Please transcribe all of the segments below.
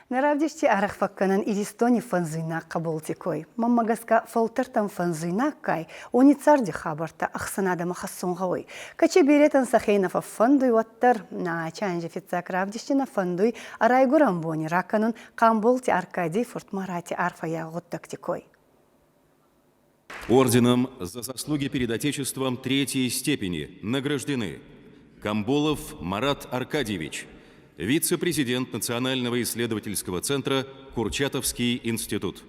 Наравдишти арахфакканан Иристони фанзуйна каболтикой. Маммагаска фалтартан фанзуйна кай, они царди хабарта ахсанада махассунгавой. Каче беретан сахейнафа фандуй ваттар, на чанжи фицак равдиштина фандуй, арайгурамбони раканун камболти Аркадий фортмарати арфая готтактикой. Орденом за заслуги перед Отечеством третьей степени награждены Камболов Марат Аркадьевич, вице-президент Национального исследовательского центра Курчатовский институт.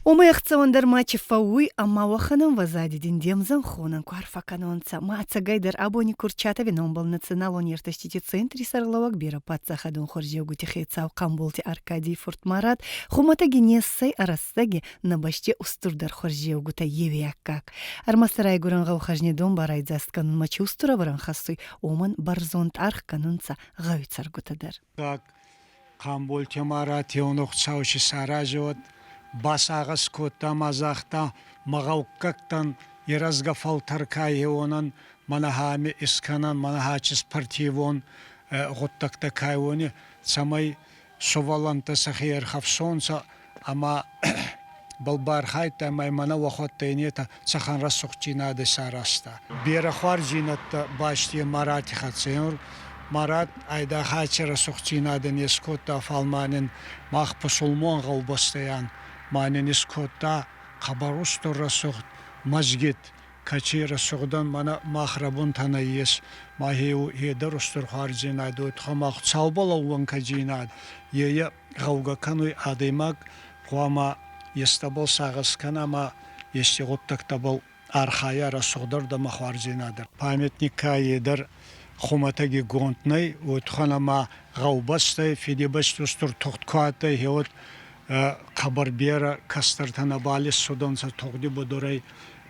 Умеяхцавандар матчи фауи, амма ваханам вазади диндемзан хонан куарфаканонца. Маца гайдар абони Курчатове номбал национал университете центре сарлавак бира пацахадун хоржевгу тихейцау Камболти Аркадий Фортмарат, хуматаги нессай арассаги на баште устурдар хоржевгу та евияккак. Армасарай гурангау хажнедон барайдзастканун мачи устура варанхасуй, оман барзонт архканунца гавицаргутадар. Так, Камболти Марат еунухцауши саражот, басағыз көтті мазақта мағауққақтан еразға фалтаркай онан манахами исканан манахачис партивон ғоттақта кайони самай суваланта сахир хавсонца ама балбар хайта май мана вахотта инета цахан расухчинады сараста бера хварджинатта башти марати хаценур Марат айда хачи расухчинады нескотта фалманин мах пасулмон ғаубастаян Манен искота хабарустор расух мазгит качи расухдан мана махрабун танаес махиу хедарустор харджинад от хамах цаубалауан каджинад ея гауга кануй адаймак хуама естабал сагас канама естиготтактабал архая расухдар да махварджинадыр памятник каедар хуматаги гонтнай от ханама гаубастай фидибастустор тухткатай хеот خبر بیاره کسترتن بالی سودان سر تقدی بدوری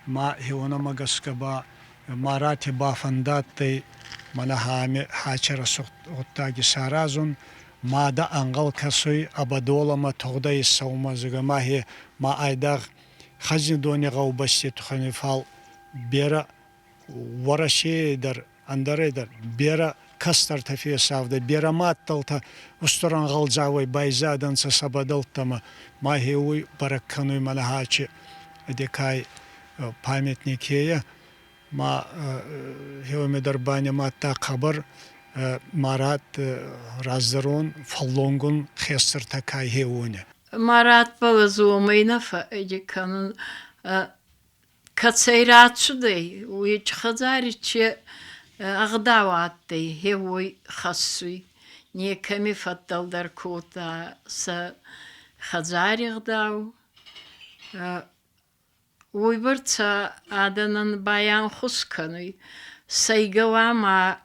ما هیونا مگسک با مارات بافندات تی من همی حاچر سوختاگی سرازون ما دا انگل کسوی ابدولا ما تقدی سوما زگ ما هی ما ایداغ خزن دونی غوبستی تخنی فال بیاره ورشی در اندره در بیاره کستر تفیه سافده بیرامات تلتا استران غلزاوی بایزادن سبادلتما ما هیوی برکنوی منهاچی دکای پامیتنیکیه ما هیوی مدربانی ما تا خبر مارات رازدرون فلونگون خستر تکای هیوونه مارات بالزومينا فاجكانن كتسيرات شدي ويتخزاري أغداواتي هوي خصوي نيكمي فتل در كوتا س خزاري غداو ويبرتا آدنان بايان خسكنوي سيقوا ما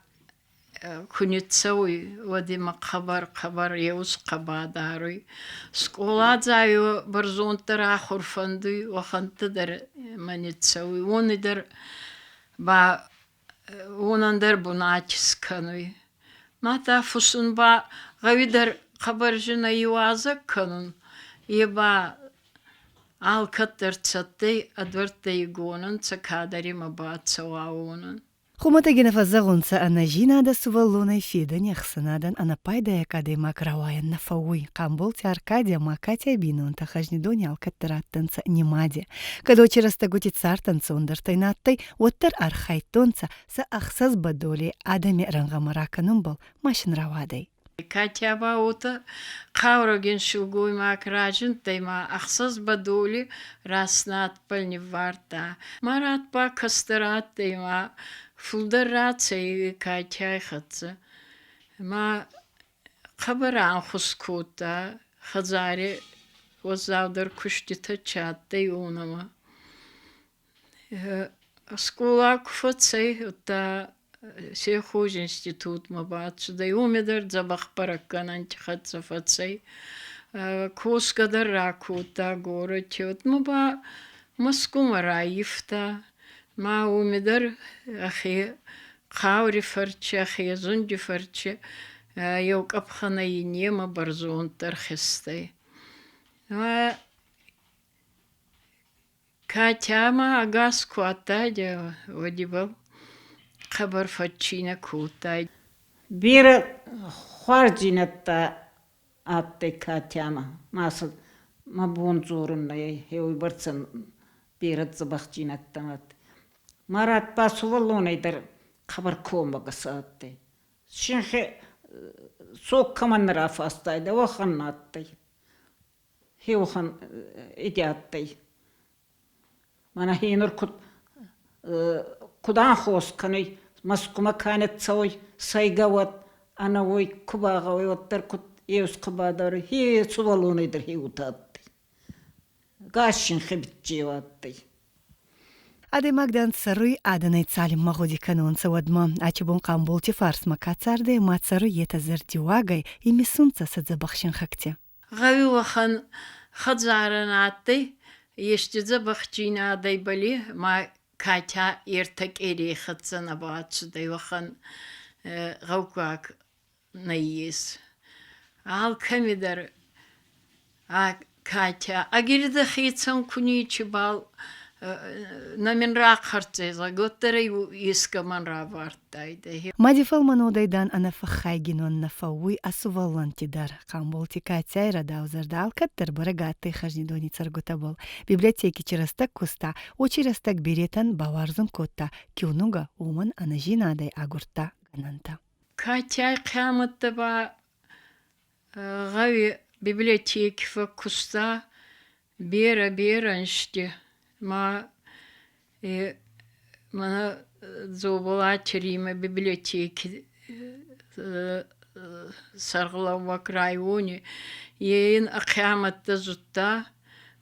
كنتسوي ودي ما خبر يوز قباداروي سكولات زايو برزون ترا خرفندوي وخنت در منتسوي وندر با ونندر بناچس کنوی ماتا فسون با غویدر خبر جنا یوازه کنون یبا آلکتر چتی ادورتی گونن چکادری مباد سواونن Хуматаги нафазагунца анажина да сувалуной фида нехсанадан анапайда якады макраваян нафауи Камболти Аркадия макатия бинун тахажнидони алкаттараттанца немади. Кадочи растагути цартанца ундартайнаттай оттар архайтонца са ахсаз бадоли адами рангамараканун был машин равадай. Катя баута қаурген шулгуй макражын тайма ақсыз бадоли раснат пылни варта. Марат ба кастырат тайма фулдарат сей Катя хатса. Ма қабаран хускута хазари возавдар куштита чаттай унама. Скула куфацей ута Сехуж институт мабац, да и умедар забах паракан антихатса фацей, кускадар ракута город, вот маба маскума раифта, ма умедар ахи хаури фарче, ахи зунди фарче, йок апхана и нема барзон тархестай. Катяма агас куата, водибал. خبر فتشينا كوتا بير خارجينتا атты Катяма. Масыл ма бон зорунна хеуй барцын берет забахчинаттамат. Марат басуваллонайдар хабар комбага саатты. Шинхе сок каманнара фастайды, ваханнатты. Хеухан идиатты. Мана хейнур кудан хосканы маскума канет сой сайгават ана ой кубага ой оттар кут еус кубадар хе сувалунайдар хе утатты. Гашин хебитчеватты. Адай Магдан цары аданай цалим магоди канонца вадма, ачибун камбулти фарс макацарды мацары ета зердиуагай и мисунца садзабахшин хакте. غاوي وخن خزارناتي يشتزا بخجينا داي بلي ما كاتا يرتك إلي خدسنا باتش داي وخن غوكاك نيس عال كميدر كاتا أجرد خيتسان كوني تشبال نمن راقرتي زغوتري يسكا من رابارتاي Мадифал манодайдан анафахайгинон нафауи асуваллантидар. Камболти катяйра даузарда алкаттар барагатты хажнидони царгутабол. Библиотеки чирастак куста, очирастак беретан баварзун котта, кюнуга уман анажинадай агурта гананта. كاتاي قامت تبع غاوي بيبليوتيك في كوستا بيرا نشتي ما ما زوبلا تريما بيبليوتيك سرغلا رайоне ين قامت تزوتا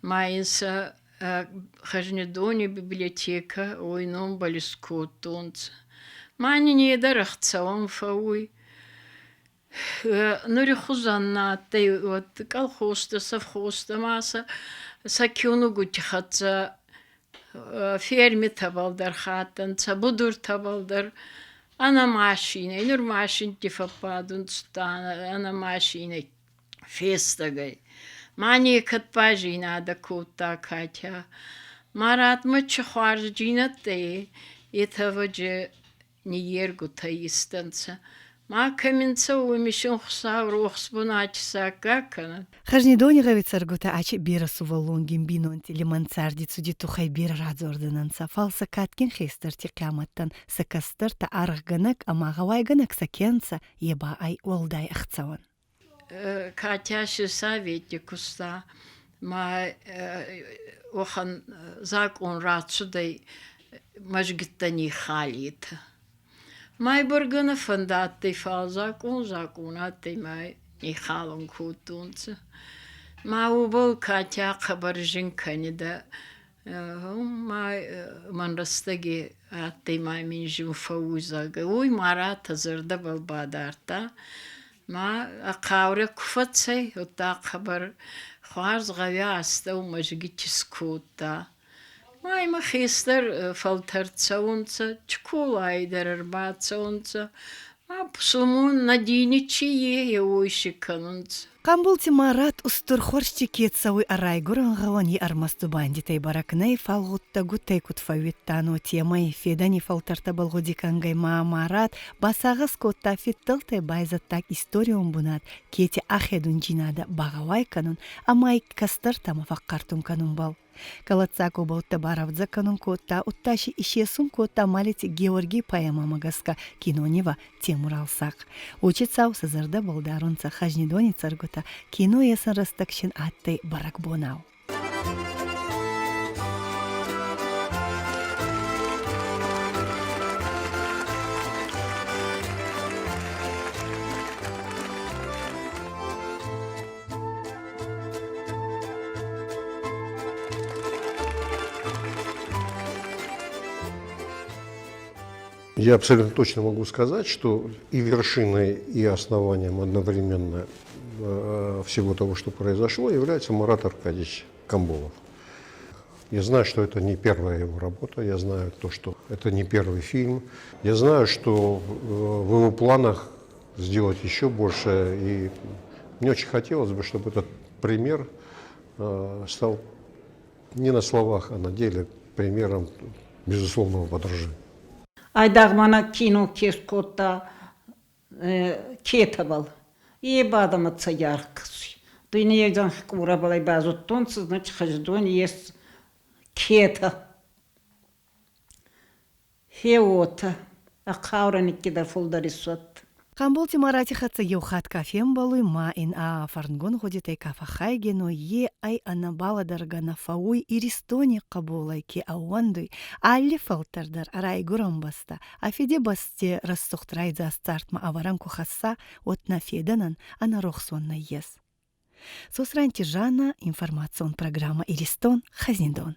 ما ينسى خجندوني библиотека ойном балискотунц معني نيدرخت سوام فوي نوري خزانا تي وات كالخوستا سفخوستا ماسا سكيونو قوتي خاتسا فيرمي تبالدر خاتن تبودر تبالدر أنا ماشيني نور ماشين تفبادون ستانا أنا ماشيني فيستغي معني كتباجينا دا كوتا كاتيا مرات مچ خارجينا تي يتوجه نيرغو تايستنца ما каменца умишон хсав рухсбунач сакакана Хажнидони гавицаргута ачи бира сувалунгин бинонти лиманцарди цуди тухай бира радзордынанца фалса каткин хейстерти қияматтан сакастырта арғганак амағавайганак сакенца еба ай олдай ахцаван. Катяши советникуста ма охан закон рацудай мажгиттани халита. Май бургана фандатти фал законатти май нихалон кутунца. Ма убал Катя хабаржин канида. Май манрастаги атти май минжин фаузага. Уй марата зерда балбадарта. ما أقاورة كفتسي وتا خبر خوارز غويا استا ومجيج سكوتا ما خيستر فلتر تسونца чкула идер арбат тсонца ما بسلمون نديني چيه يويشي канунца Камбулти марат устур хоршти кетсауи арайгуран гавани армасту бандитай баракнай фалгутта гуттай кутфавиттану темай федани фалтарта балгуди кангай марат басагас котта фитталтай байзаттак историон бунат кети ахедун джинада багавай канун амай кастарта мафаккартун канун бал. Калацаку болта баравдза канун котта утташи ишесун котта малити Георгий Паямамагаска кинонева Темур Алсак. Учицау сазарда болдарунца хажнидони царгута кино ясан растакшин аттай барак бонау. Я абсолютно точно могу сказать, что и вершиной, и основанием одновременно всего того, что произошло, является Марат Аркадьевич Камболов. Я знаю, что это не первая его работа, я знаю то, что это не первый фильм. Я знаю, что в его планах сделать еще больше, и мне очень хотелось бы, чтобы этот пример стал не на словах, а на деле примером безусловного подражания. Айдағмана кино кескотта кетабал. Ебадаматса ярк Дүйнееден ура балай базуттон значит хаждон есть кета. Хеота. А каураник кидар фулдарисот. Камбол Тимарати хатса еухат кафем балуй ма ин а фарнгон ходит кафа хайгено е ай анабала даргана фауй иристони кабулай ки ауандуй алли фалтардар арай гурам баста афиде басте рассухтрайза стартма аваранку хасса от нафеданан ана рохсонна ес. Сосранти Жана, информацион программа Иристон Хазиндон.